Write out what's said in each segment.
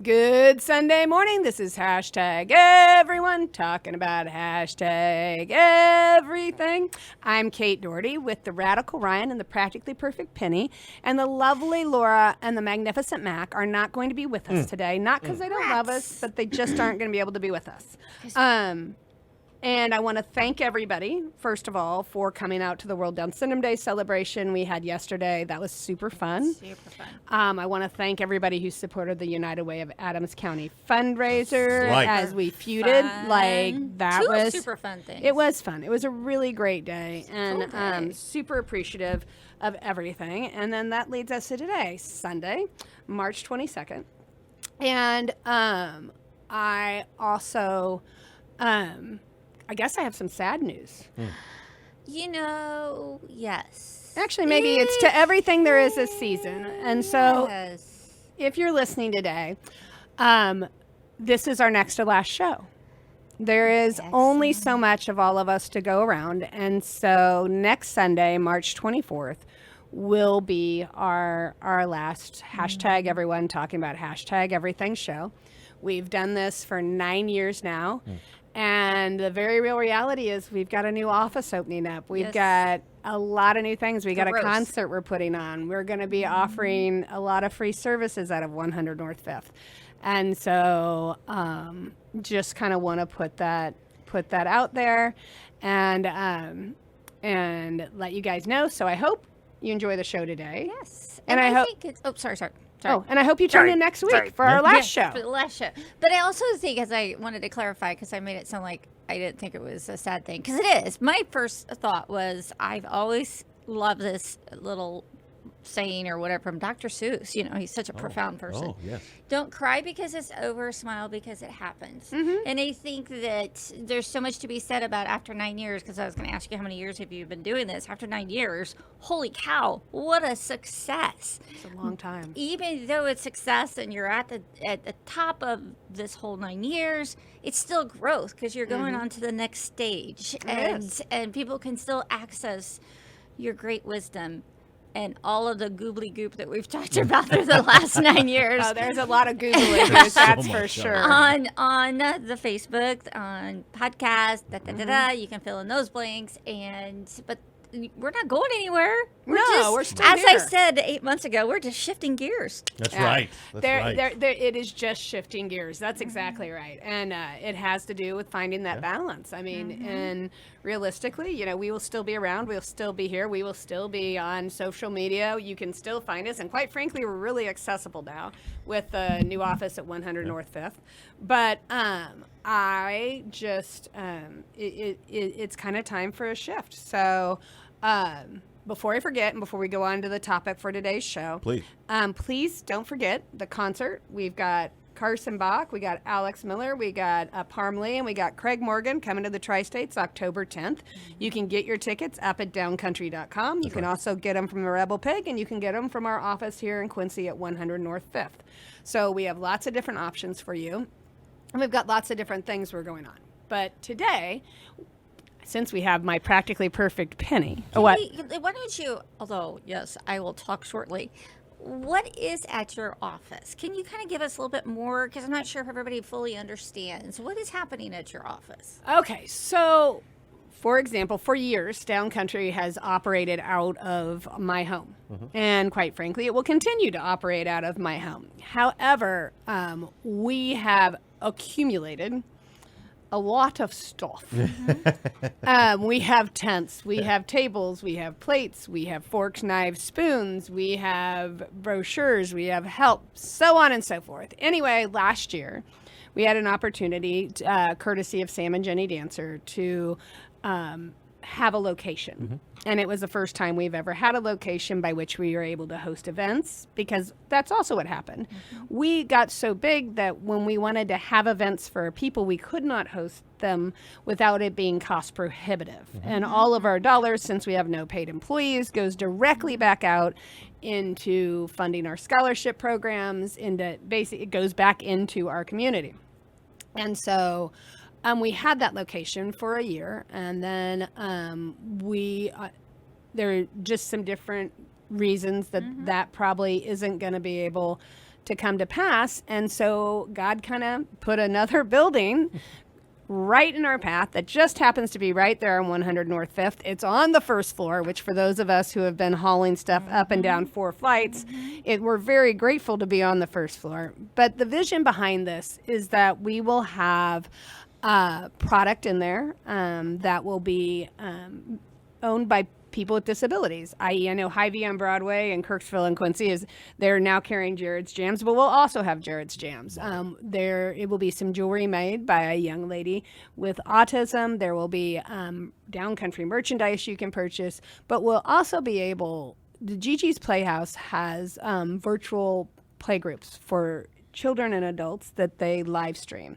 Good Sunday morning. This is hashtag everyone talking about hashtag everything. I'm Kate Doherty with the Radical Ryan and the Practically Perfect Penny. And the lovely Laura and the magnificent Mac are not going to be with us today. Not because they don't love us, but they just aren't going to be able to be with us. And I want to thank everybody, first of all, for coming out to the World Down Syndrome Day celebration we had yesterday. That was super fun. Super fun. I want to thank everybody who supported the United Way of Adams County fundraiser Right. as we feuded. Like, that Two was super fun things. It was fun. It was a really great day, and Cool day. super appreciative of everything. And then that leads us to today, Sunday, March 22nd. And I also, I guess I have some sad news. Yes. Actually, maybe it's to everything there is this season. And so Yes. if you're listening today, this is our next to last show. There is only so much of all of us to go around. And so next Sunday, March 24th, will be our last hashtag everyone talking about hashtag everything show. We've done this for 9 years now. And the very real reality is we've got a new office opening up. We've Yes. got a lot of new things. We got a Gross. concert we're putting on. We're going to be offering a lot of free services out of 100 North Fifth. And so just kind of want to put that out there and let you guys know. So I hope you enjoy the show today. Yes. And I hope- think it's. Oh, sorry. Oh, and I hope you tune in next week for our last show. For the last show. But I also think, as I wanted to clarify, because I made it sound like I didn't think it was a sad thing, because it is. My first thought was I've always loved this little saying or whatever from Dr. Seuss. You know, he's such a profound person. Oh, yes. Don't cry because it's over, smile because it happens. And I think that there's so much to be said about after 9 years, because I was going to ask you how many years have you been doing this. After 9 years, holy cow, what a success. It's a long time. Even though it's success and you're at the top of this whole 9 years, it's still growth because you're going on to the next stage. And people can still access your great wisdom and all of the goobly goop that we've talked about through the last 9 years. Oh, there's a lot of Googling, that's so for much sure. on the Facebook, on podcast, you can fill in those blanks, but we're not going anywhere. We're still as I here. said 8 months ago, we're just shifting gears. That's Yeah. right. That's right. It is just shifting gears. That's exactly right. And it has to do with finding that balance. I mean, and realistically, you know, we will still be around. We'll still be here. We will still be on social media. You can still find us. And quite frankly, we're really accessible now with the new office at 100 North 5th. But I just, it's kind of time for a shift. So before I forget, and before we go on to the topic for today's show, please don't forget the concert. We've got Carson Bach, we got Alex Miller, we got Parm Lee, and we got Craig Morgan coming to the Tri-States October 10th. You can get your tickets up at downcountry.com. You can also get them from the Rebel Pig, and you can get them from our office here in Quincy at 100 North 5th. So we have lots of different options for you, and we've got lots of different things we're going on. But today, since we have my practically perfect penny, Why don't you, although, yes, I will talk shortly, what is at your office? Can you kind of give us a little bit more? Because I'm not sure if everybody fully understands. What is happening at your office? Okay, so for example, for years, Downcountry has operated out of my home. And quite frankly, it will continue to operate out of my home. However, we have accumulated a lot of stuff. We have tents, we have tables, we have plates, we have forks, knives, spoons, we have brochures, we have help, so on and so forth. Anyway, last year, we had an opportunity, courtesy of Sam and Jenny Dancer, to have a location. And it was the first time we've ever had a location by which we were able to host events, because that's also what happened. We got so big that when we wanted to have events for people, we could not host them without it being cost prohibitive. And all of our dollars, since we have no paid employees, goes directly back out into funding our scholarship programs, it goes back into our community. And so we had that location for a year, and then there are just some different reasons that probably isn't going to be able to come to pass. And so God kind of put another building right in our path that just happens to be right there on 100 North 5th. It's on the first floor, which for those of us who have been hauling stuff up and down 4 flights, we're very grateful to be on the first floor. But the vision behind this is that we will have product in there that will be owned by people with disabilities, i.e. I know Hy-Vee on Broadway and Kirksville and Quincy they're now carrying Jared's Jams, but we'll also have Jared's Jams. It will be some jewelry made by a young lady with autism. There will be downcountry merchandise you can purchase, but we'll also be the Gigi's Playhouse has virtual playgroups for children and adults that they live stream.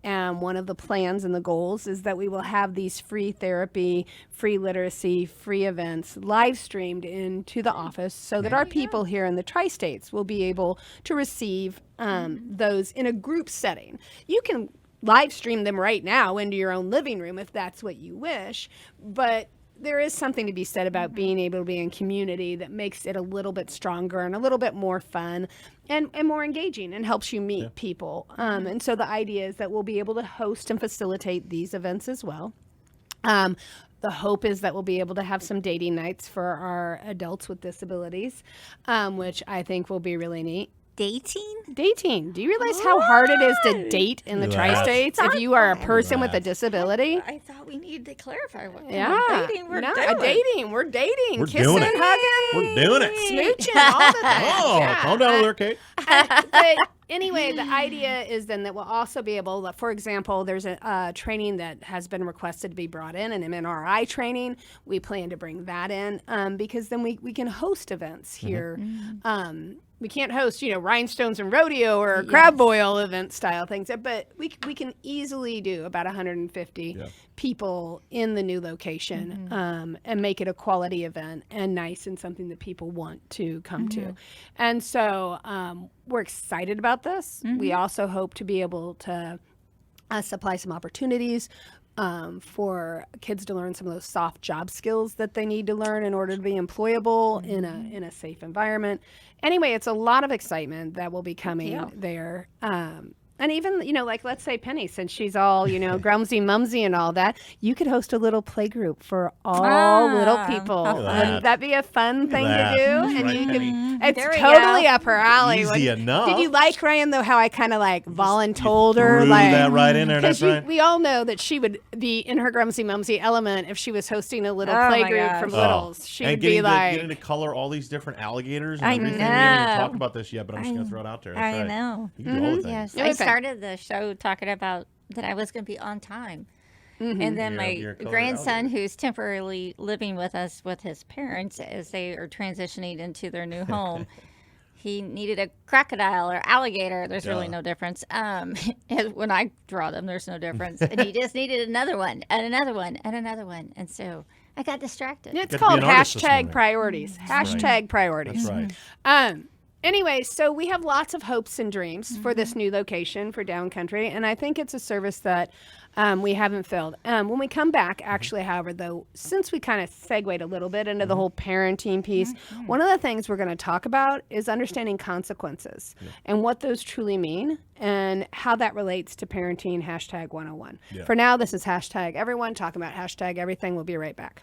And one of the plans and the goals is that we will have these free therapy, free literacy, free events live streamed into the office so that our people here in the tri-states will be able to receive those in a group setting. You can live stream them right now into your own living room if that's what you wish, but there is something to be said about being able to be in community that makes it a little bit stronger and a little bit more fun and more engaging and helps you meet people. And so the idea is that we'll be able to host and facilitate these events as well. The hope is that we'll be able to have some dating nights for our adults with disabilities, which I think will be really neat. Dating. Do you realize how hard it is to date in the tri-states if you are a person with a disability? I thought we needed to clarify what kind Yeah. of dating we're doing. We're dating. We're Kissing, doing it. hugging. We're doing it. Smooching, all the things. Oh, Yeah. calm down there, Kate. But anyway, the idea is then that we'll also be able, for example, there's a training that has been requested to be brought in, an MNRI training. We plan to bring that in because then we can host events here. We can't host, rhinestones and rodeo or crab boil event style things, but we can easily do about 150 people in the new location and make it a quality event and nice and something that people want to come to. And so we're excited about this. We also hope to be able to supply some opportunities for kids to learn some of those soft job skills that they need to learn in order to be employable in a safe environment. Anyway, it's a lot of excitement that will be coming there. And even, let's say Penny, since she's all, grumsy mumsy and all that, you could host a little play group for all little people. Wouldn't that be a fun thing to do? And Right, you Penny. can, it's There we totally go. up her alley. Easy enough. Did you like, Ryan, though, how I kind of voluntold her? Threw that right in there. That's right. We all know that she would be in her grumsy mumsy element if she was hosting a little Oh play my group gosh. from littles. She and would be getting to color all these different alligators and I everything. We haven't even know. talked about this yet, but I'm just going to throw it out there. That's I right. know. You can do all the things. Yes, Yeah, I okay. started the show talking about that I was going to be on time. And then Your my colored grandson, alligator. who's temporarily living with us with his parents as they are transitioning into their new home, he needed a crocodile or alligator. There's really Yeah. no difference. When I draw them, there's no difference. And he just needed another one and another one and another one. And so I got distracted. It's Get to be called an artist this hashtag morning. priorities. Hashtag priorities. That's right. Anyway, so we have lots of hopes and dreams for this new location for Downcountry, and I think it's a service that we haven't filled. When we come back, actually, however, though, since we kind of segued a little bit into the whole parenting piece, one of the things we're going to talk about is understanding consequences and what those truly mean and how that relates to parenting hashtag 101. Yeah. For now, this is hashtag everyone talking about hashtag everything. We'll be right back.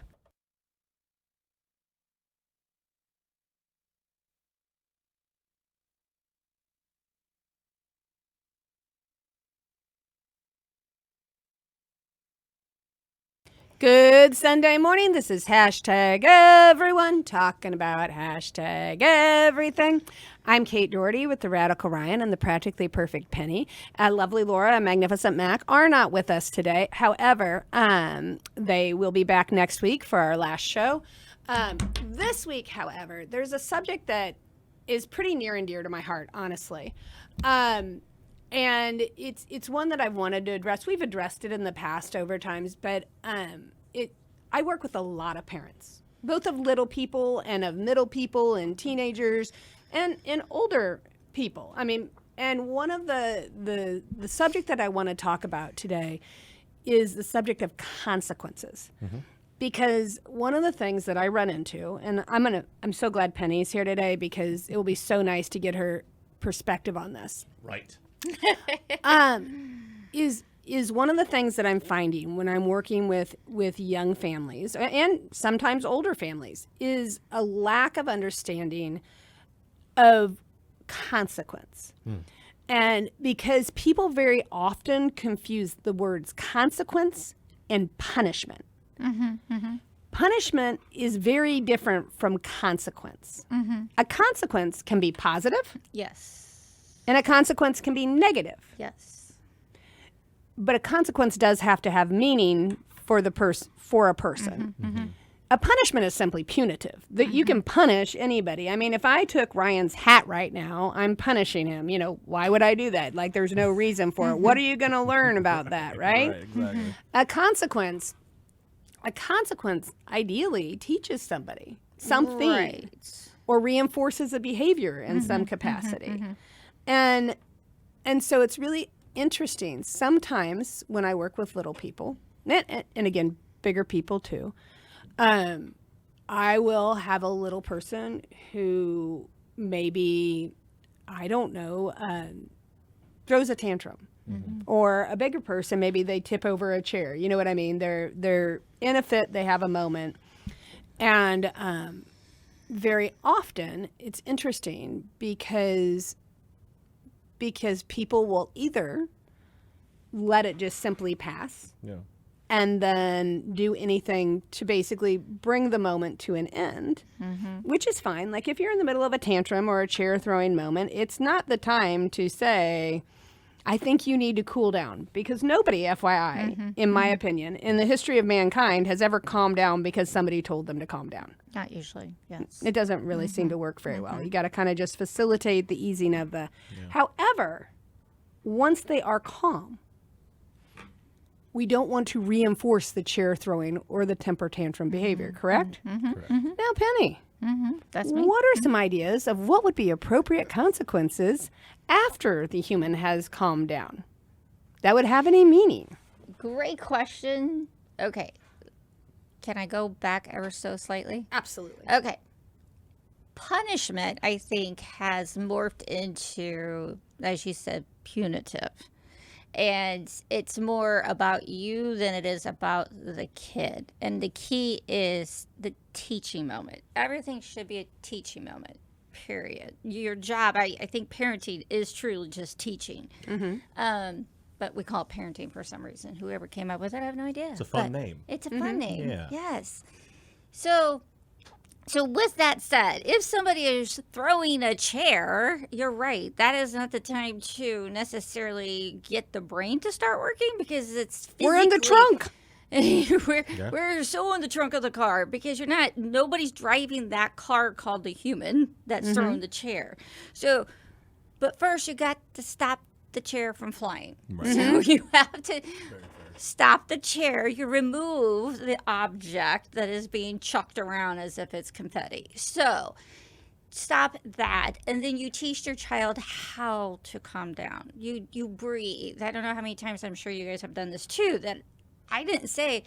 Good Sunday morning. This is hashtag everyone talking about hashtag everything. I'm Kate Doherty with the Radical Ryan and the Practically Perfect Penny. Lovely Laura and Magnificent Mac are not with us today. However, they will be back next week for our last show. This week, however, there's a subject that is pretty near and dear to my heart, honestly. And it's one that I've wanted to address. We've addressed it in the past over times, but I work with a lot of parents, both of little people and of middle people and teenagers and older people. I mean, and one of the subject that I want to talk about today is the subject of consequences. Because one of the things that I run into, and I'm so glad Penny's here today because it will be so nice to get her perspective on this. Right. Is one of the things that I'm finding when I'm working with young families and sometimes older families is a lack of understanding of consequence. And because people very often confuse the words consequence and punishment. Punishment is very different from consequence. A consequence can be positive. Yes. And a consequence can be negative. Yes. But a consequence does have to have meaning for a person. A punishment is simply punitive. That you can punish anybody. I mean, if I took Ryan's hat right now, I'm punishing him. You know, why would I do that? Like, there's no reason for it. What are you going to learn about that, right? Right, exactly. A consequence ideally teaches somebody something Right. or reinforces a behavior in some capacity. And so it's really interesting. Sometimes when I work with little people, and again, bigger people too, I will have a little person who maybe, I don't know, throws a tantrum. Or a bigger person, maybe they tip over a chair. You know what I mean? They're in a fit, they have a moment. And very often it's interesting because people will either let it just simply pass Yeah. and then do anything to basically bring the moment to an end, which is fine. Like if you're in the middle of a tantrum or a chair throwing moment, it's not the time to say, I think you need to cool down, because nobody, FYI, in my opinion, in the history of mankind has ever calmed down because somebody told them to calm down. Not usually. Yes. It doesn't really seem to work very well. You got to kind of just facilitate the easing of the. However, once they are calm, we don't want to reinforce the chair throwing or the temper tantrum behavior, correct? Correct. Now, Penny, That's me. what are some ideas of what would be appropriate consequences after the human has calmed down that would have any meaning? Great question. Okay. Can I go back ever so slightly? Absolutely. Okay. Punishment, I think, has morphed into, as you said, punitive. And it's more about you than it is about the kid. And the key is the teaching moment. Everything should be a teaching moment, period. Your job, I think parenting is truly just teaching. But we call it parenting for some reason. Whoever came up with it, I have no idea. It's a fun But name. It's a fun name. Yeah. Yes. So with that said, if somebody is throwing a chair, you're right. That is not the time to necessarily get the brain to start working, because it's physically, We're in the trunk. we're so in the trunk of the car, because nobody's driving that car called the human that's throwing the chair. So, but first you got to stop the chair from flying. Right. So you have to stop the chair. You remove the object that is being chucked around as if it's confetti. So stop that, and then you teach your child how to calm down. You breathe. I don't know how many times, I'm sure you guys have done this too, that I didn't say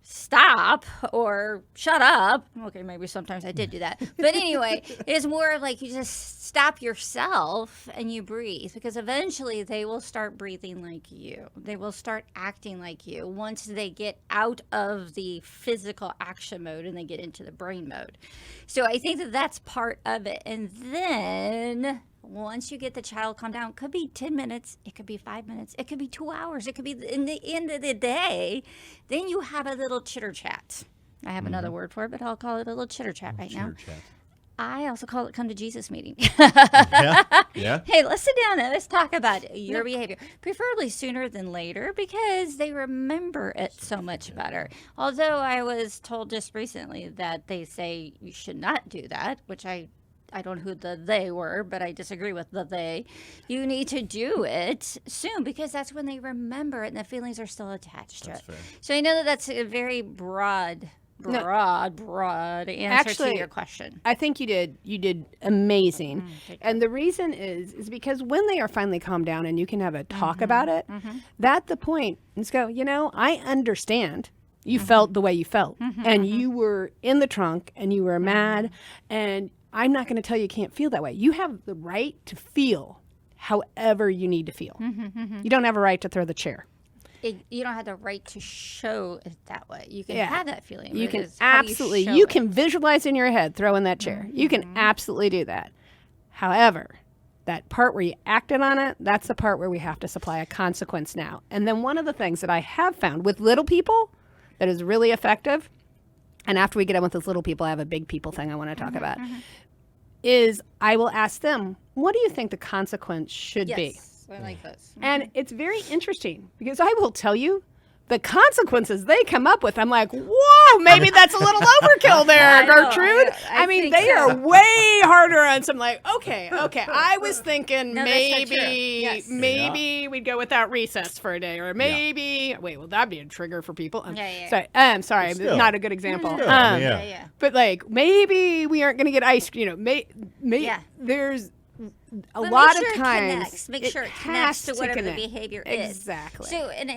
stop or shut up. Okay, maybe sometimes I did do that. But anyway, it's more of like you just stop yourself and you breathe, because eventually they will start breathing like you. They will start acting like you once they get out of the physical action mode and they get into the brain mode. So I think that that's part of it. And then once you get the child calmed down, it could be 10 minutes, it could be 5 minutes, it could be 2 hours, it could be in the end of the day, then you have a little chitter chat. I have another word for it, but I'll call it a little chitter chat right now. Chitter chat. I also call it come to Jesus meeting. Yeah. Yeah. Hey, let's sit down and let's talk about your behavior, preferably sooner than later, because they remember it so much better. Although I was told just recently that they say you should not do that, which I don't know who the they were, but I disagree with the they. You need to do it soon, because that's when they remember it and the feelings are still attached to That's it. fair. So I know that that's a very broad answer Actually, to your question. I think you did amazing. thank And the reason is because when they are finally calmed down and you can have a talk about it, that's the point. Let's go, I understand you felt the way you felt, and you were in the trunk and you were mad, and I'm not going to tell you can't feel that way. You have the right to feel however you need to feel. You don't have a right to throw the chair. You don't have the right to show it that way. You can Yeah. have that feeling. You but can it's how absolutely, show you it. can visualize in your head throwing that chair. You can absolutely do that. However, that part where you acted on it, that's the part where we have to supply a consequence now. And then one of the things that I have found with little people that is really effective, and after we get done with those little people, I have a big people thing I want to talk about, is I will ask them, what do you think the consequence should be? Yes, I like this. And it's very interesting because I will tell you the consequences they come up with. I'm like, whoa, maybe that's a little overkill there, I know, Gertrude. I mean, think they so. are way harder on some like, okay. I was thinking No, that's so true. maybe, Yes. we'd go without recess for a day, or maybe, wait, well, that'd be a trigger for people. Yeah. Sorry, I'm sorry, But still. not a good example. Still, I mean, yeah. Yeah. But like, maybe we aren't going to get ice cream. Yeah. There's a But lot make sure of it times connects. Make sure it has connects to whatever connect. the behavior is. Exactly. So, and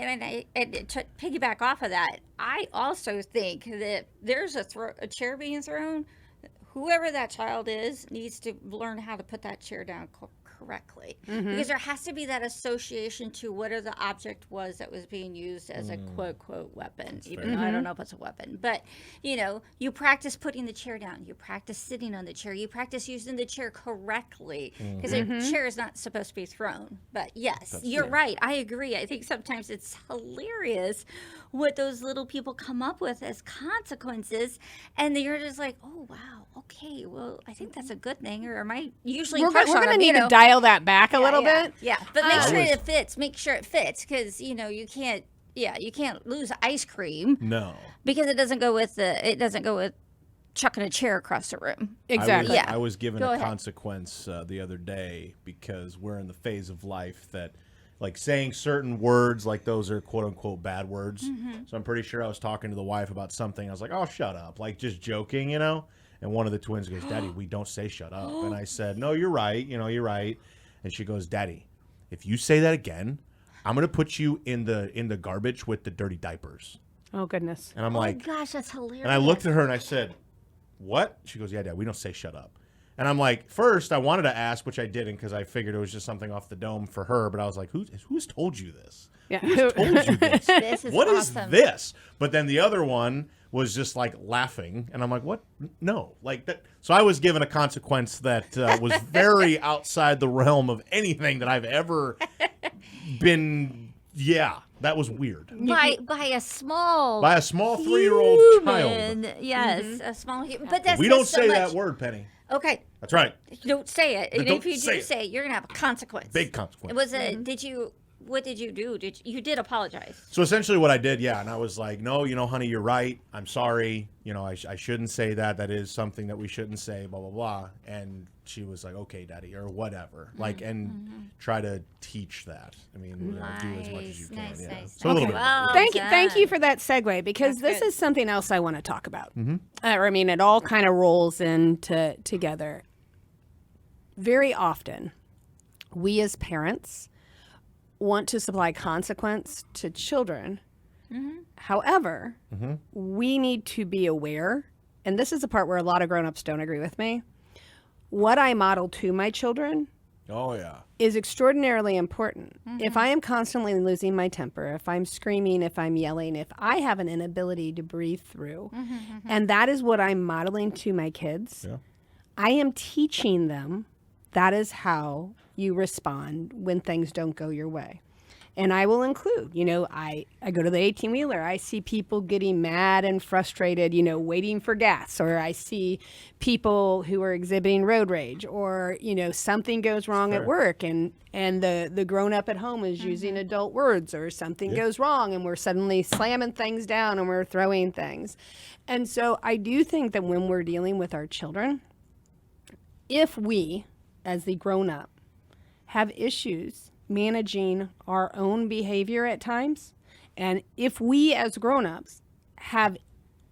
to piggyback off of that, I also think that there's a chair being thrown. Whoever that child is needs to learn how to put that chair down correctly, because there has to be that association to whatever the object was that was being used as a quote weapon. Even though I don't know if it's a weapon, but you practice putting the chair down, you practice sitting on the chair, you practice using the chair correctly, because a chair is not supposed to be thrown. But yes, you're right. I agree. I think sometimes it's hilarious what those little people come up with as consequences, and you're just like, oh wow, okay, well I think that's a good thing, or am I usually We're harsh going on to them, need to dial that back a little bit. Yeah, but make sure was- it fits. Make sure it fits, because you can't. Yeah, you can't lose ice cream No. because it doesn't go with chucking a chair across the room. Exactly. Yeah. I was given Go a ahead. consequence the other day because we're in the phase of life that, like, saying certain words like those are quote unquote bad words. So I'm pretty sure I was talking to the wife about something. I was like, oh, shut up. Like, just joking, And one of the twins goes, Daddy, we don't say shut up. And I said, no, you're right. You're right. And she goes, Daddy, if you say that again, I'm going to put you in the garbage with the dirty diapers. Oh, goodness. And I'm Oh like, gosh, that's hilarious. and I looked at her and I said, what? She goes, yeah, Dad, we don't say shut up. And I'm like, first, I wanted to ask, which I didn't because I figured it was just something off the dome for her. But I was like, who's told you this? Yeah. Who's told you this? This is What is awesome. this? But then the other one was just like laughing. And I'm like, what? No. Like that. So I was given a consequence that was very outside the realm of anything that I've ever been. Yeah, that was weird. by a small 3-year-old child. human. Yes, a small human. But that's We says don't so say much. that word, Penny. Okay, That's right. you don't say it. And Don't if you say do it. say it, you're gonna have a consequence. Big consequence. It was a. What did you do? You did apologize? So essentially what I did, yeah, and I was like, no, honey, you're right. I'm sorry. I shouldn't say that. That is something that we shouldn't say, blah, blah, blah. And she was like, okay, Daddy, or whatever. Like, and try to teach that. I mean, do as much as you can. Nice, yeah. nice, So a little nice. bit. Well Thank you done. for that segue, because That's this good. is something else I want to talk about. I mean, it all kind of rolls into together. Very often, we as parents want to supply consequence to children. However, we need to be aware, and this is the part where a lot of grown-ups don't agree with me. What I model to my children Oh, yeah. is extraordinarily important. If I am constantly losing my temper, if I'm screaming, if I'm yelling, if I have an inability to breathe through, and that is what I'm modeling to my kids, Yeah. I am teaching them that is how you respond when things don't go your way. And I will include, I go to the 18-wheeler. I see people getting mad and frustrated, waiting for gas. Or I see people who are exhibiting road rage. Or, something goes wrong at work and the grown-up at home is using adult words. Or something goes wrong and we're suddenly slamming things down and we're throwing things. And so I do think that when we're dealing with our children, if we, as the grown-up, have issues managing our own behavior at times, and if we as grown-ups have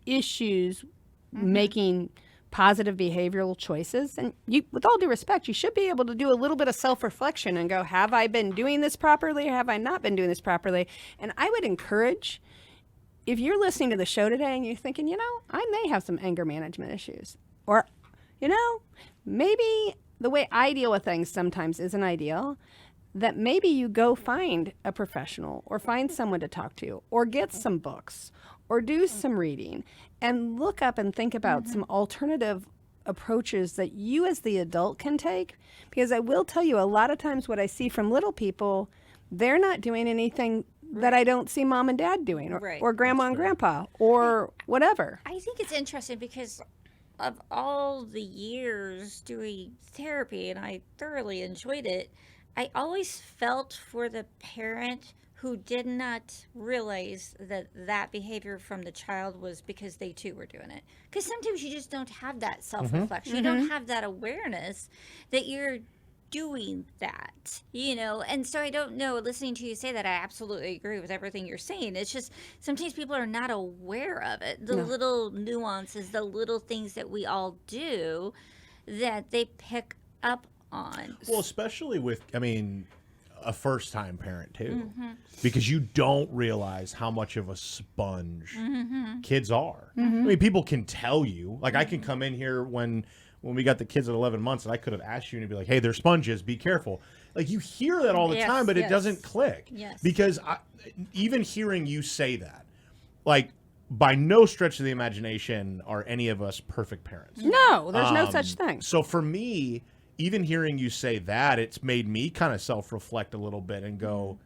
issues making positive behavioral choices, and you, with all due respect, you should be able to do a little bit of self-reflection and go, have I been doing this properly or have I not been doing this properly? And I would encourage, if you're listening to the show today and you're thinking, I may have some anger management issues, or maybe the way I deal with things sometimes isn't ideal, that maybe you go find a professional or find someone to talk to or get some books or do some reading and look up and think about some alternative approaches that you as the adult can take. Because I will tell you, a lot of times what I see from little people, they're not doing anything that I don't see mom and dad doing, or grandma and grandpa, or whatever. I think it's interesting because of all the years doing therapy, and I thoroughly enjoyed it, I always felt for the parent who did not realize that that behavior from the child was because they too were doing it. Because sometimes you just don't have that self-reflection. You don't have that awareness that you're doing that, and so I don't know, listening to you say that, I absolutely agree with everything you're saying. It's just sometimes people are not aware of it, the little nuances, the little things that we all do that they pick up on. Well, especially with, a first-time parent too, because you don't realize how much of a sponge kids are. People can tell you, like I can come in here when we got the kids at 11 months, and I could have asked you and be like, hey, they're sponges, be careful. Like, you hear that all the time, but it doesn't click. Yes. Because even hearing you say that, like, by no stretch of the imagination are any of us perfect parents. No, there's no such thing. So for me, even hearing you say that, it's made me kind of self-reflect a little bit and go,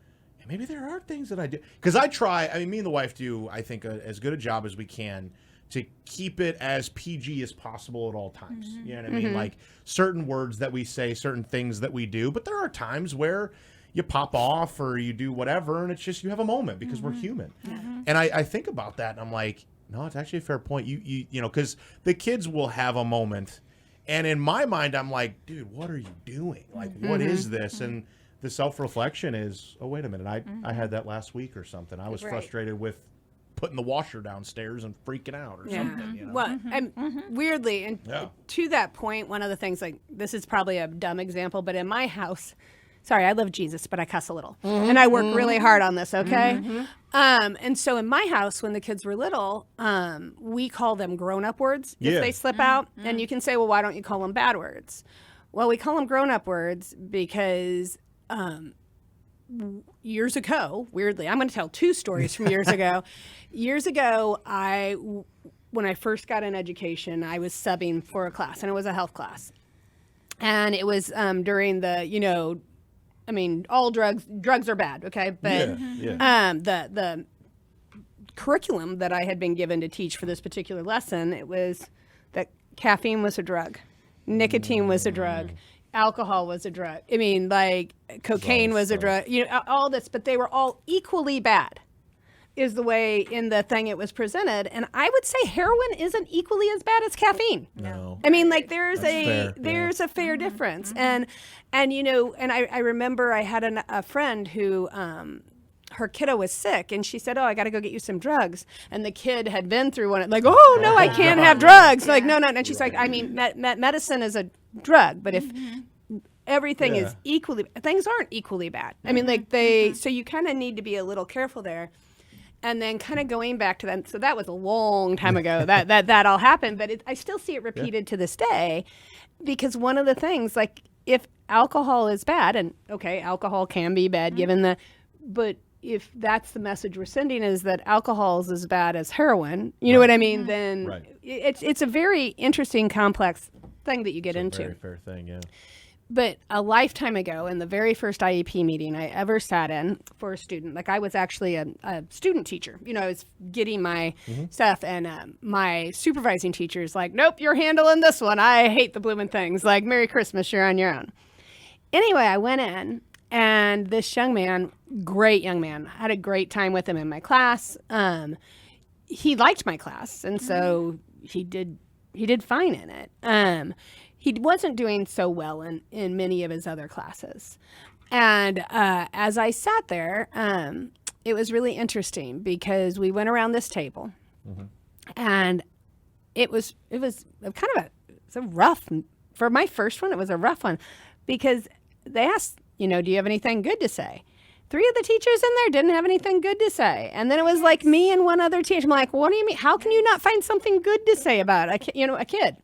maybe there are things that I do. Because I try, me and the wife do, I think, as good a job as we can to keep it as PG as possible at all times. You know what I mean? Like certain words that we say, certain things that we do, but there are times where you pop off or you do whatever, and it's just, you have a moment because we're human. And I think about that, and I'm like, no, it's actually a fair point. You know, because the kids will have a moment, and in my mind, I'm like, dude, what are you doing? Like, what is this? And the self-reflection is, oh, wait a minute, I had that last week or something. I was frustrated with putting the washer downstairs and freaking out or something. Well, and weirdly, and to that point, one of the things, like, this is probably a dumb example, but in my house, sorry, I love Jesus, but I cuss a little, and I work really hard on this. Okay, and so in my house, when the kids were little, we call them grown-up words if they slip out, and you can say, well, why don't you call them bad words? Well, we call them grown-up words because years ago, weirdly, I'm going to tell two stories from years ago. Years ago, when I first got in education, I was subbing for a class, and it was a health class. And it was during the, all drugs are bad, okay? But the curriculum that I had been given to teach for this particular lesson, it was that caffeine was a drug, nicotine was a drug, alcohol was a drug. Cocaine was a drug, all this, but they were all equally bad is the way in the thing it was presented. And I would say heroin isn't equally as bad as caffeine. No. There's a fair difference. And I remember I had a friend who, her kiddo was sick, and she said, oh, I got to go get you some drugs. And the kid had been through one, like, oh, no, I can't have drugs. Like, no. And she's like, medicine is a drug, but if everything is equally, things aren't equally bad. So you kind of need to be a little careful there. And then kind of going back to that, so that was a long time ago that all happened, but I still see it repeated to this day, because one of the things, like, if alcohol is bad, and okay, alcohol can be bad but if that's the message we're sending, is that alcohol is as bad as heroin, you know what I mean? Then it's a very interesting, complex thing that you get into. Very fair thing, yeah. But a lifetime ago, in the very first IEP meeting I ever sat in for a student, like, I was actually a student teacher. I was getting my stuff, and my supervising teacher is like, nope, you're handling this one. I hate the blooming things. Like, Merry Christmas, you're on your own. Anyway, I went in, and this young man, great young man, had a great time with him in my class. He liked my class, and so he did fine in it. He wasn't doing so well in many of his other classes. And as I sat there, it was really interesting because we went around this table, and it was kind of a rough, for my first one, it was a rough one, because they asked, do you have anything good to say? 3 of the teachers in there didn't have anything good to say. And then it was like me and one other teacher. I'm like, what do you mean? How can you not find something good to say about a kid?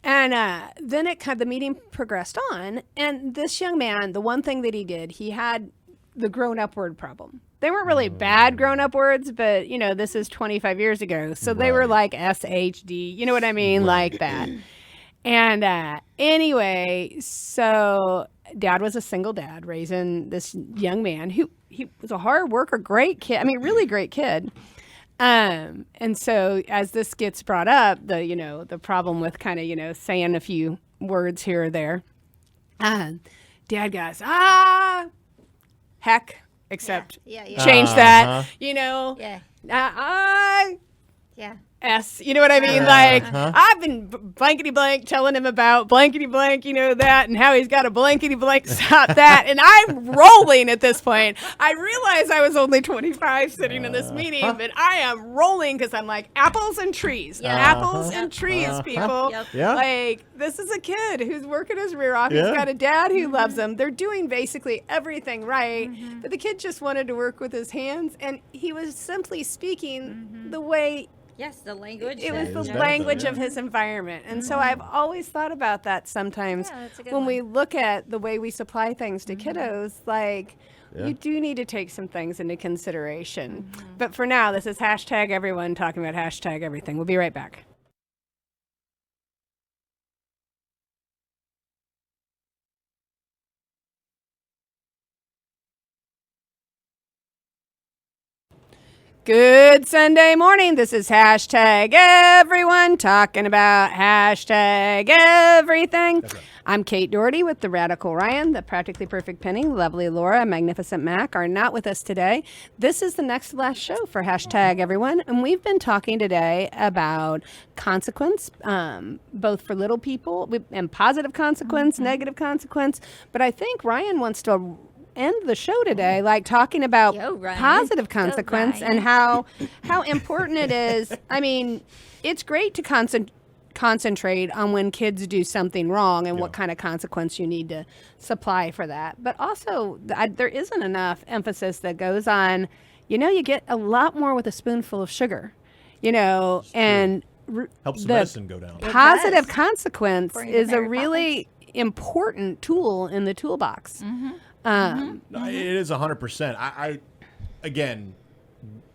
And then the meeting progressed on. And this young man, the one thing that he did, he had the grown-up word problem. They weren't really bad grown-up words, but, this is 25 years ago. So they were like SHD, you know what I mean? Like that. And anyway, so Dad was a single dad raising this young man who he was a hard worker, great kid. I mean, really great kid. And so as this gets brought up, the problem with kind of, saying a few words here or there, Dad goes, heck, except change that, Yeah. Yeah. S, you know what I mean? Like, I've been blankety blank telling him about blankety blank, that, and how he's got a blankety blank stop that. And I'm rolling at this point. I realized I was only 25 sitting in this meeting, but I am rolling because I'm like, apples and trees. Apples and trees, people. Yep. Yeah. Like, this is a kid who's working his rear off. He's got a dad who loves him. They're doing basically everything right. But the kid just wanted to work with his hands, and he was simply speaking the way Yes, the language. it was that- the Yeah. language of Yeah. his environment. And so I've always thought about that sometimes Yeah, that's a good when we one. look at the way we supply things to kiddos, like you do need to take some things into consideration. But for now, this is hashtag everyone talking about hashtag everything. We'll be right back. Good Sunday morning. This is hashtag everyone talking about hashtag everything. I'm Kate Doherty with the Radical Ryan, the Practically Perfect Penny, Lovely Laura, and Magnificent Mac are not with us today. This is the next to last show for hashtag everyone, and we've been talking today about consequence, both for little people and positive consequence, negative consequence. But I think Ryan wants to end the show today like talking about Yo, Ryan. positive Go, consequence Ryan. and how important it is. I mean, it's great to concentrate on when kids do something wrong and what kind of consequence you need to supply for that. But also, there isn't enough emphasis that goes on, you get a lot more with a spoonful of sugar, and Helps the the medicine go down. positive does. consequence For the is a Mary really important tool in the toolbox. No, it is 100%. I again,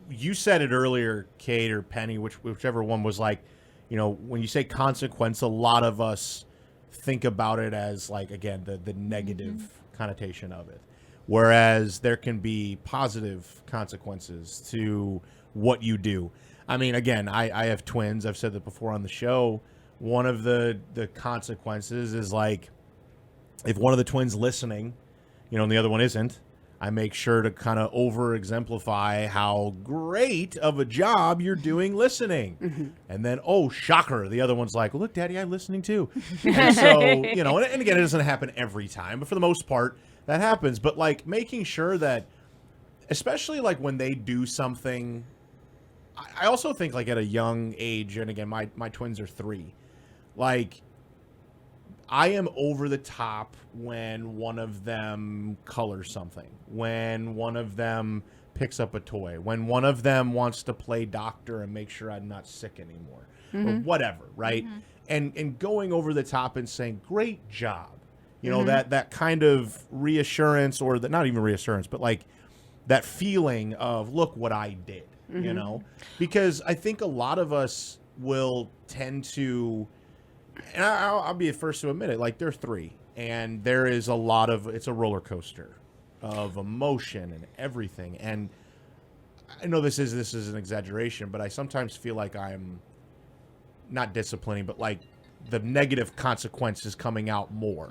you said it earlier, Kate or Penny, whichever one was like, when you say consequence, a lot of us think about it as like, again, the negative connotation of it. Whereas there can be positive consequences to what you do. I mean, again, I have twins. I've said that before on the show. One of the consequences is like, if one of the twins listening, and the other one isn't, I make sure to kind of over-exemplify how great of a job you're doing listening. And then, oh, shocker, the other one's like, well, look, Daddy, I'm listening too. And so, and again, it doesn't happen every time, but for the most part, that happens. But, like, making sure that, especially, like, when they do something, I also think, like, at a young age, and again, my twins are 3, like, I am over the top when one of them colors something, when one of them picks up a toy, when one of them wants to play doctor and make sure I'm not sick anymore, or whatever, right? And going over the top and saying, great job. That kind of reassurance, or not even reassurance, but like that feeling of, look what I did, Because I think a lot of us will tend to, and I'll be the first to admit it, like they're 3, and there is a lot of, it's a roller coaster of emotion and everything. And I know this is an exaggeration, but I sometimes feel like I'm not disciplining, but like the negative consequences coming out more.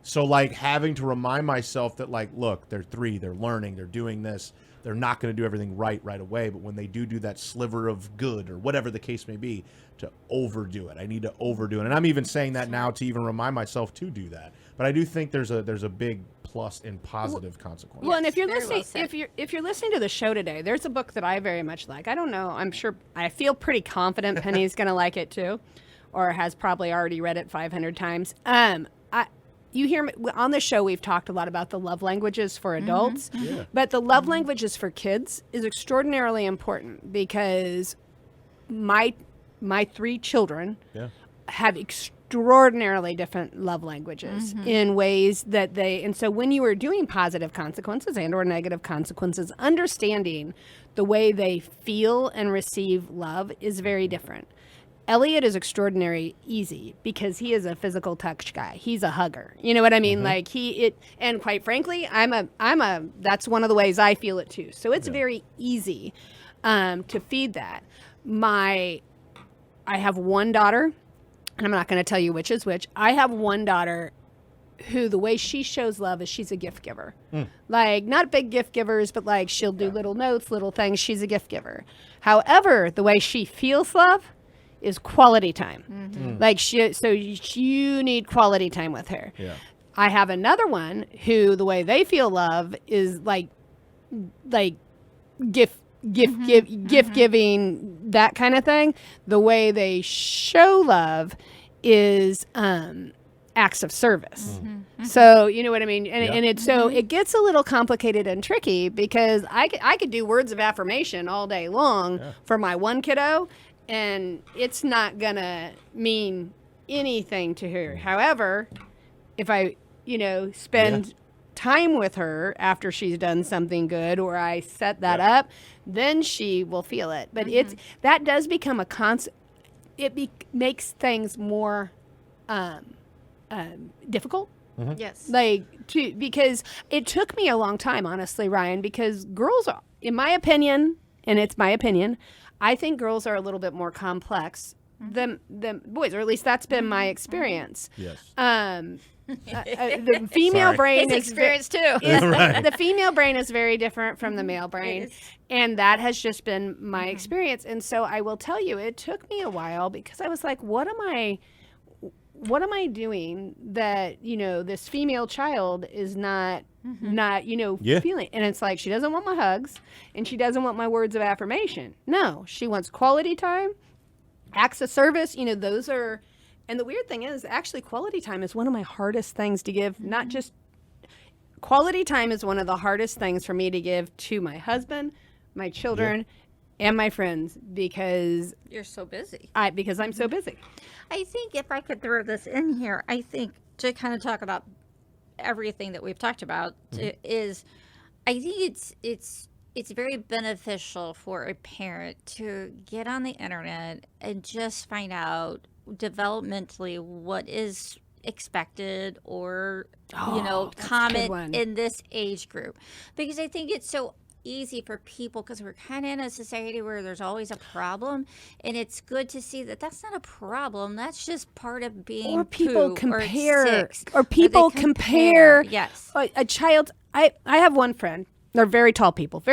So like having to remind myself that, like, look, they're 3, they're learning, they're doing this. They're not going to do everything right away, but when they do that sliver of good, or whatever the case may be, to overdo it. I need to overdo it. And I'm even saying that now to even remind myself to do that. But I do think there's a big plus in positive consequences. Well, and if you're very well listening, said. if you're listening to the show today, there's a book that I very much like. I don't know. I'm sure. I feel pretty confident Penny's going to like it too, or has probably already read it 500 times. you hear me on the show, we've talked a lot about the love languages for adults, Yeah. but the love languages for kids is extraordinarily important because my 3 children Yeah. have extraordinarily different love languages in ways that and so when you are doing positive consequences and or negative consequences, understanding the way they feel and receive love is very different. Elliot is extraordinary easy because he is a physical touch guy. He's a hugger. You know what I mean? Like and quite frankly, that's one of the ways I feel it too. So it's very easy to feed that. I have one daughter, and I'm not going to tell you which is which. I have one daughter who the way she shows love is she's a gift giver. Like, not big gift givers, but like she'll do little notes, little things. She's a gift giver. However, the way she feels love is quality time. Like so you need quality time with her. Yeah. I have another one who the way they feel love is like gift giving, that kind of thing. The way they show love is acts of service. So you know what I mean, and it's so it gets a little complicated and tricky because I could do words of affirmation all day long for my one kiddo, and it's not gonna mean anything to her. However, if I spend time with her after she's done something good or I set that up, then she will feel it. But that does become a makes things more difficult. Yes. Because it took me a long time, honestly, Ryan, because girls are, in my opinion, and it's my opinion, I think girls are a little bit more complex than boys, or at least that's been my experience. Yes. The female brain His is experience too. the female brain is very different from the male brain, and that has just been my experience. And so I will tell you, it took me a while because I was like, what am I doing that this female child is not feeling? And it's like, she doesn't want my hugs and she doesn't want my words of affirmation. No, she wants quality time, acts of service. Those are. And the weird thing is, actually, quality time is one of my hardest things to give. Not just quality time is one of the hardest things for me to give to my husband, my children, and my friends because You're so busy. because I'm so busy. I think if I could throw this in here, I think to kind of talk about everything that we've talked about is, I think it's very beneficial for a parent to get on the internet and just find out developmentally what is expected or that's a good common one. in this age group, because I think it's so easy for people because we're kind of in a society where there's always a problem, and it's good to see that that's not a problem, that's just part of being Or people poo, compare, or sick, or people they compare. Yes. A child. I have one friend. They're very tall people,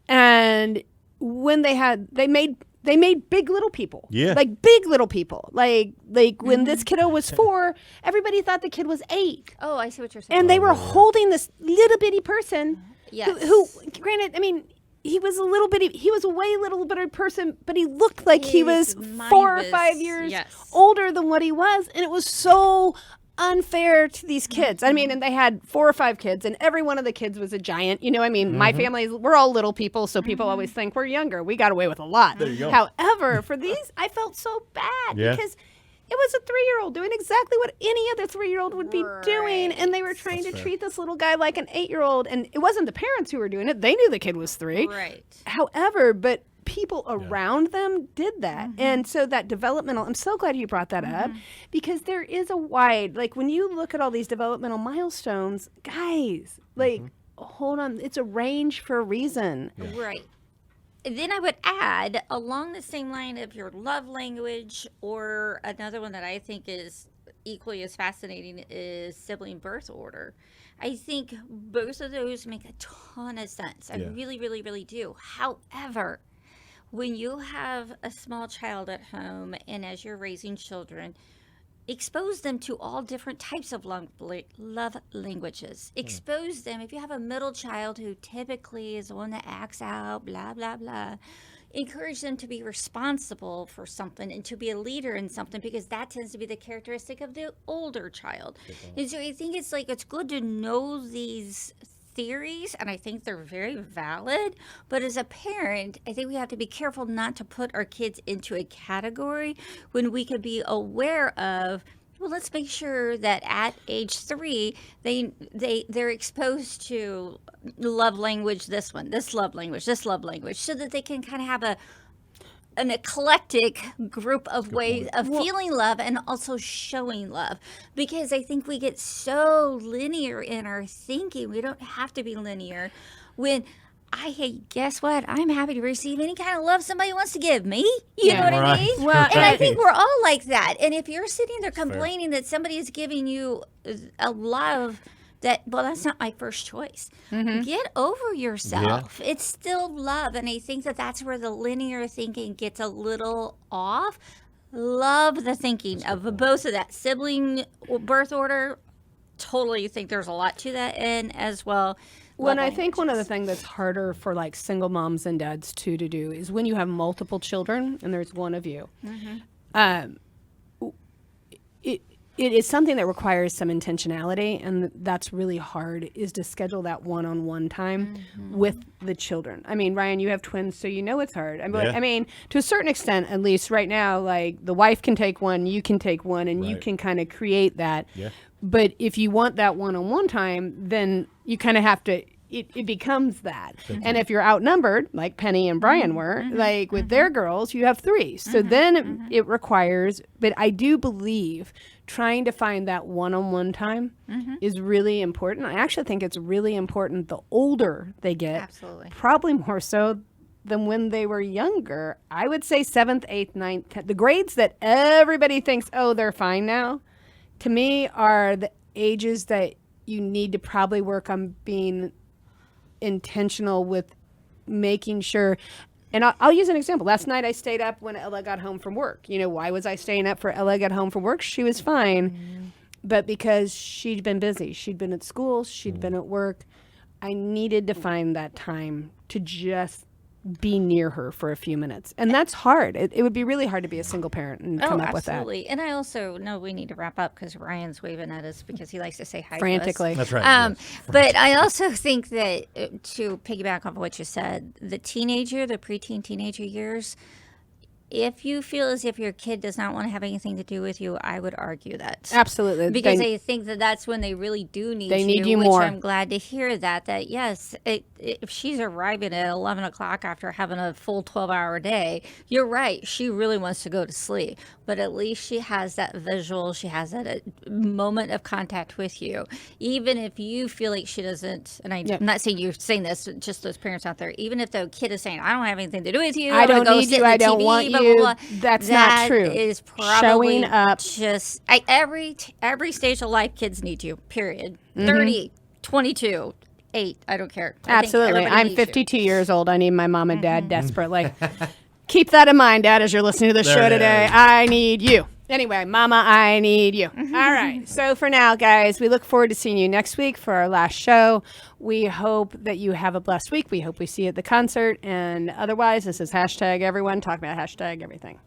and when they made big little people. Yeah. Like big little people. Like when this kiddo was 4, everybody thought the kid was 8. Oh, I see what you're saying. And they were holding this little bitty person Yes. who granted, I mean, he was a way little bitty person, but he looked like he was His mind 4 or was- 5 years yes. older than what he was. And it was so unfair to these kids. I mean, and they had 4 or 5 kids, and every one of the kids was a giant. My family, we're all little people, so people always think we're younger. We got away with a lot. There you go. However, for these, I felt so bad because it was a 3-year-old doing exactly what any other 3-year-old would be doing, and they were trying to treat this little guy like an 8-year-old, and it wasn't the parents who were doing it. They knew the kid was 3. Right. However, but people around them did that. And so that developmental, I'm so glad you brought that up, because there is a wide, like when you look at all these developmental milestones, guys, like, hold on, it's a range for a reason. Right. And then I would add, along the same line of your love language, or another one that I think is equally as fascinating is sibling birth order. I think both of those make a ton of sense. I really, really, really do. However, when you have a small child at home and as you're raising children, expose them to all different types of love languages. Expose them. If you have a middle child who typically is the one that acts out, blah, blah, blah, encourage them to be responsible for something and to be a leader in something, because that tends to be the characteristic of the older child. And so I think it's like, it's good to know these theories, and I think they're very valid, but as a parent, I think we have to be careful not to put our kids into a category when we could be aware of, well, let's make sure that at age 3 they're exposed to love language, this one, this love language, this love language, so that they can kind of have an eclectic group of ways of feeling love and also showing love. Because I think we get so linear in our thinking. We don't have to be linear. When hey, guess what? I'm happy to receive any kind of love somebody wants to give me. You know what I mean? Well, and I think we're all like that. And if you're sitting there complaining that somebody is giving you a love that, well, that's not my first choice. Get over yourself. It's still love. And I think that that's where the linear thinking gets a little off. Love the thinking of both of that. Sibling birth order, totally think there's a lot to that in as well. Well, and I think one of the things that's harder for like single moms and dads too to do is when you have multiple children and there's one of you. It is something that requires some intentionality, and that's really hard, is to schedule that one-on-one time with the children. I mean, Ryan, you have twins, so you know it's hard. I mean, to a certain extent, at least right now, like the wife can take one, you can take one, and you can kind of create that. Yeah. But if you want that one-on-one time, then you kind of have to, it becomes that. And if you're outnumbered, like Penny and Brian were, like with their girls, you have 3. So then it requires, but I do believe trying to find that one-on-one time is really important. I actually think it's really important the older they get. Absolutely. Probably more so than when they were younger. I would say 7th, 8th, 9th, 10th. The grades that everybody thinks, oh, they're fine now, to me are the ages that you need to probably work on being intentional with making sure. And I'll use an example. Last night I stayed up when Ella got home from work. You know, why was I staying up for Ella got home from work? She was fine, but because she'd been busy. She'd been at school. She'd been at work. I needed to find that time to just be near her for a few minutes. And that's hard. It would be really hard to be a single parent and come up with that. Absolutely. And I also know we need to wrap up because Ryan's waving at us because he likes to say hi Frantically. to us. That's right. But I also think that to piggyback off what you said, the preteen teenager years, if you feel as if your kid does not want to have anything to do with you, I would argue that. Absolutely. Because I think that that's when they really do need they you. Need you which more. I'm glad to hear that yes, if she's arriving at 11 o'clock after having a full 12-hour day, you're right. She really wants to go to sleep. But at least she has that visual. She has that moment of contact with you. Even if you feel like she doesn't, and I'm not saying you're saying this, just those parents out there, even if the kid is saying, I don't have anything to do with you. I don't need you. I don't want you. That's not true. That is probably showing up. Just every stage of life, kids need you, period. 30, 22, 8, I don't care. Absolutely. I'm 52 years old. I need my mom and dad desperately. Keep that in mind, Dad, as you're listening to the show today. I need you. Anyway, Mama, I need you. All right. So for now, guys, we look forward to seeing you next week for our last show. We hope that you have a blessed week. We hope we see you at the concert. And otherwise, this is #everyone talking about #everything.